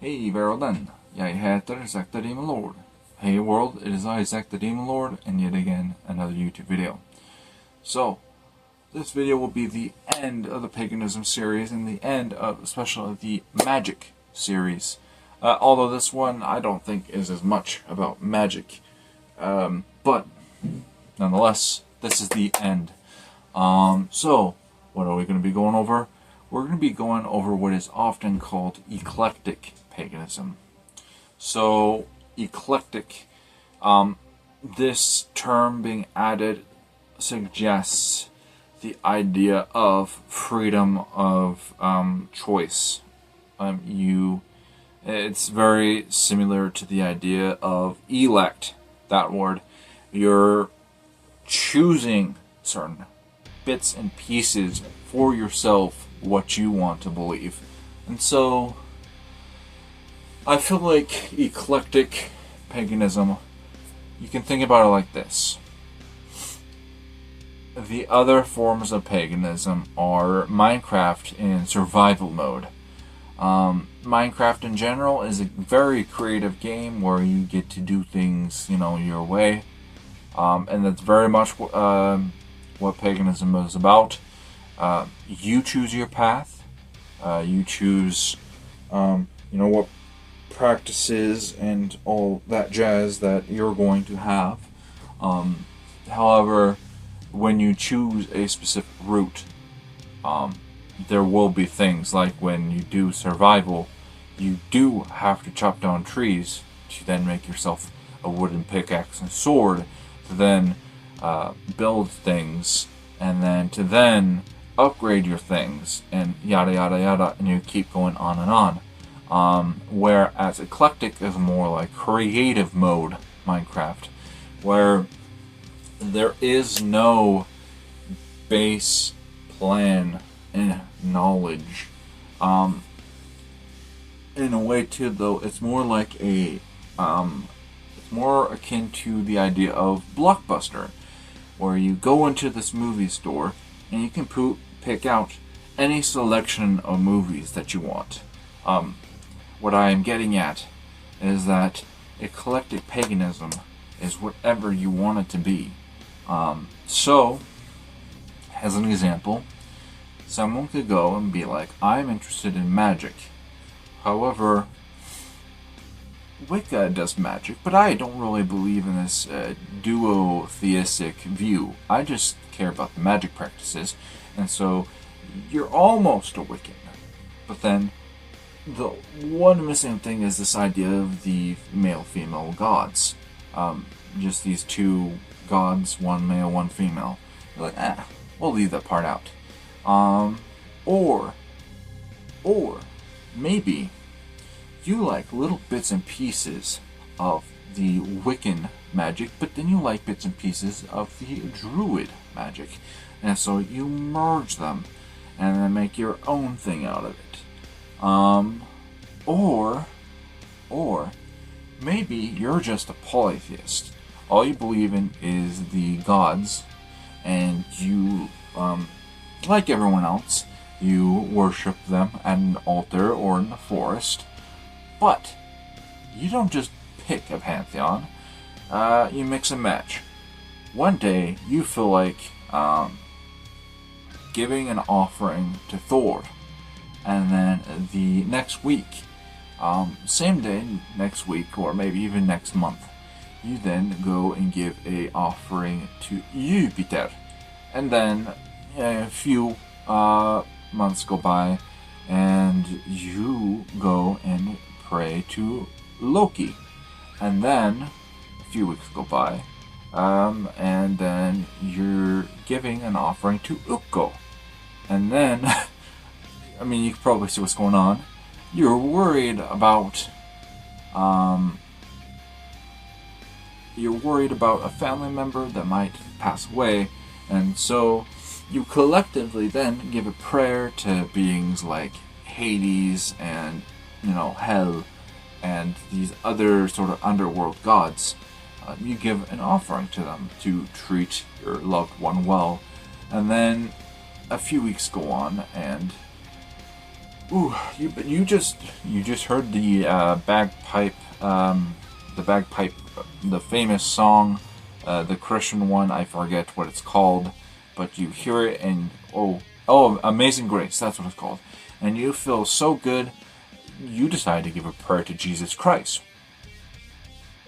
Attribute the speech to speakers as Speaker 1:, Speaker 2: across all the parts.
Speaker 1: Hej världen, jag heter Zack the Demon Lord. Hey world, it is I, Zack the Demon Lord, and yet again another YouTube video. So, this video will be the end of the Paganism series and the end of especially the Magic series. Although this one I don't think is as much about magic. But, nonetheless, this is the end. So, what are we going to be going over? We're going to be going over what is often called Eclectic Paganism. So, eclectic, this term being added suggests the idea of freedom of choice. It's very similar to the idea of elect, that word. You're choosing certain bits and pieces for yourself what you want to believe. And so I feel like eclectic paganism, you can think about it like this. The other forms of paganism are Minecraft in survival mode. Minecraft in general is a very creative game where you get to do things, your way. And that's very much what paganism is about. You choose your path. You choose, what practices and all that jazz that you're going to have. However, when you choose a specific route, there will be things like when you do survival, you do have to chop down trees to then make yourself a wooden pickaxe and sword, to then build things, and then to then upgrade your things, and yada yada yada, and you keep going on and on. Whereas eclectic is more like creative mode Minecraft, where there is no base plan and knowledge. In a way too, though, it's more like it's more akin to the idea of Blockbuster, where you go into this movie store and you can pick out any selection of movies that you want. What I am getting at is that eclectic paganism is whatever you want it to be. So, as an example, someone could go and be like, I'm interested in magic. However, Wicca does magic, but I don't really believe in this duotheistic view. I just care about the magic practices, and so you're almost a Wiccan. But then, the one missing thing is this idea of the male-female gods. Just these two gods, one male, one female. You're like, we'll leave that part out. Or maybe you like little bits and pieces of the Wiccan magic, but then you like bits and pieces of the Druid magic. And so you merge them and then make your own thing out of it. Or maybe you're just a polytheist. All you believe in is the gods, and you, like everyone else, you worship them at an altar or in the forest. But you don't just pick a pantheon, you mix and match. One day you feel like giving an offering to Thor, and then the next week, same day next week, or maybe even next month, you then go and give a offering to Jupiter, and then a few months go by, and you go and pray to Loki, and then a few weeks go by, and then you're giving an offering to Ukko, and then you can probably see what's going on. You're worried about a family member that might pass away, and so you collectively then give a prayer to beings like Hades and Hell and these other sort of underworld gods. You give an offering to them to treat your loved one well, and then a few weeks go on, and Ooh, you just heard the bagpipe, the famous song, the Christian one. I forget what it's called, but you hear it and oh, Amazing Grace. That's what it's called, and you feel so good. You decide to give a prayer to Jesus Christ.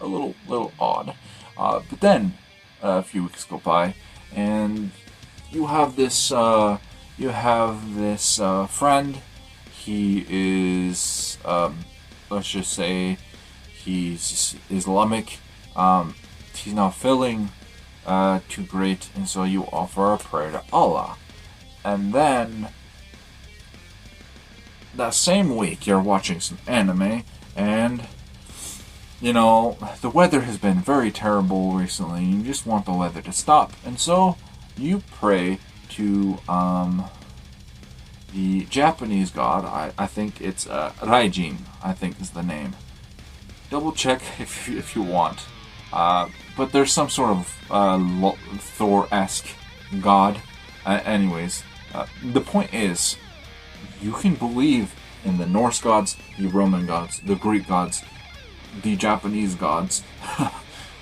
Speaker 1: A little odd, but then a few weeks go by, and you have this friend. He is, let's just say, he's Islamic. He's not feeling too great, and so you offer a prayer to Allah. And then, that same week, you're watching some anime, and, you know, the weather has been very terrible recently, and you just want the weather to stop. And so, you pray to, the Japanese god. I think it's Raijin, I think is the name. Double check if you want. But there's some sort of Thor-esque god. Anyways, the point is, you can believe in the Norse gods, the Roman gods, the Greek gods, the Japanese gods,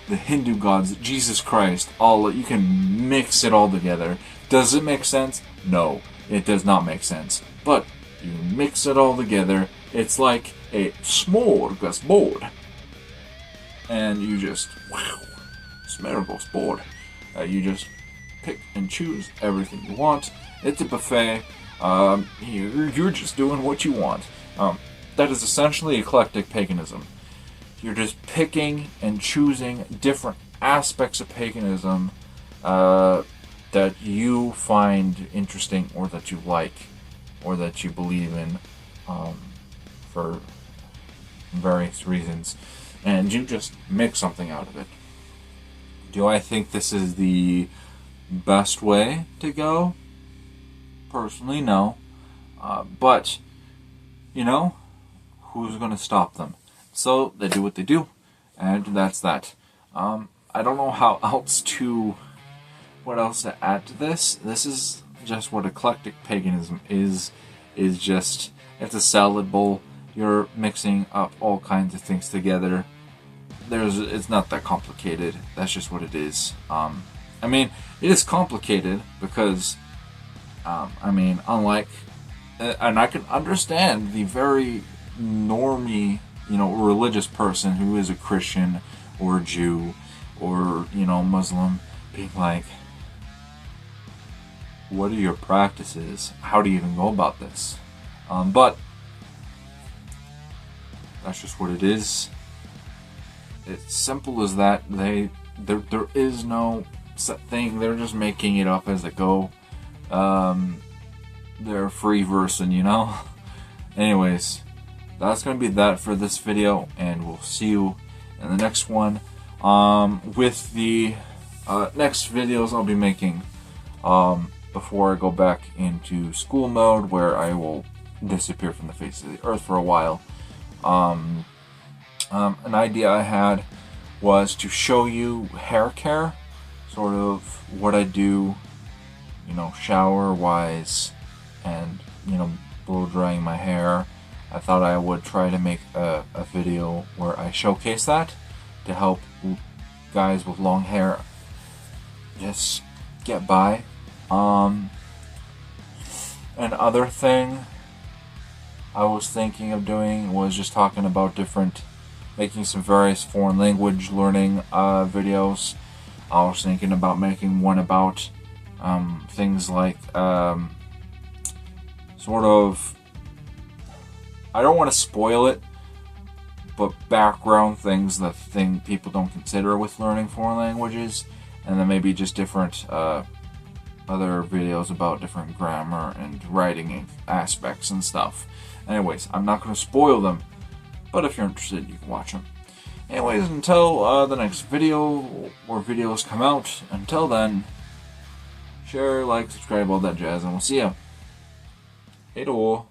Speaker 1: the Hindu gods, Jesus Christ, all. You can mix it all together. Does it make sense? No. It does not make sense. But you mix it all together, it's like a smorgasbord. And you just, wow, smorgasbord. You just pick and choose everything you want. It's a buffet. You're just doing what you want. That is essentially eclectic paganism. You're just picking and choosing different aspects of paganism that you find interesting, or that you like, or that you believe in, for various reasons, and you just make something out of it. Do I think this is the best way to go? Personally, no. But, you know, who's going to stop them? So, they do what they do, and that's that. I don't know what else to add to this. This is just what eclectic paganism is just, it's a salad bowl. You're mixing up all kinds of things together. It's not that complicated. That's just what it is. I mean, it is complicated because, unlike, and I can understand the very normie, religious person who is a Christian or a Jew or, Muslim being like, what are your practices? How do you even go about this? But that's just what it is. It's simple as that. There is no set thing. They're just making it up as they go. They're free versing, Anyways, that's gonna be that for this video, and we'll see you in the next one. With the next videos I'll be making, before I go back into school mode, where I will disappear from the face of the earth for a while. An idea I had was to show you hair care, sort of what I do, shower wise, and, blow drying my hair. I thought I would try to make a video where I showcase that to help guys with long hair just get by. Another thing I was thinking of doing was just talking about making some various foreign language learning videos. I was thinking about making one about things like sort of, I don't want to spoil it, but background things that people don't consider with learning foreign languages, and then maybe just different other videos about different grammar and writing aspects and stuff. Anyways, I'm not going to spoil them, but if you're interested, you can watch them. Anyways, until the next video, or videos come out, until then, share, like, subscribe, all that jazz, and we'll see ya. Hey-do.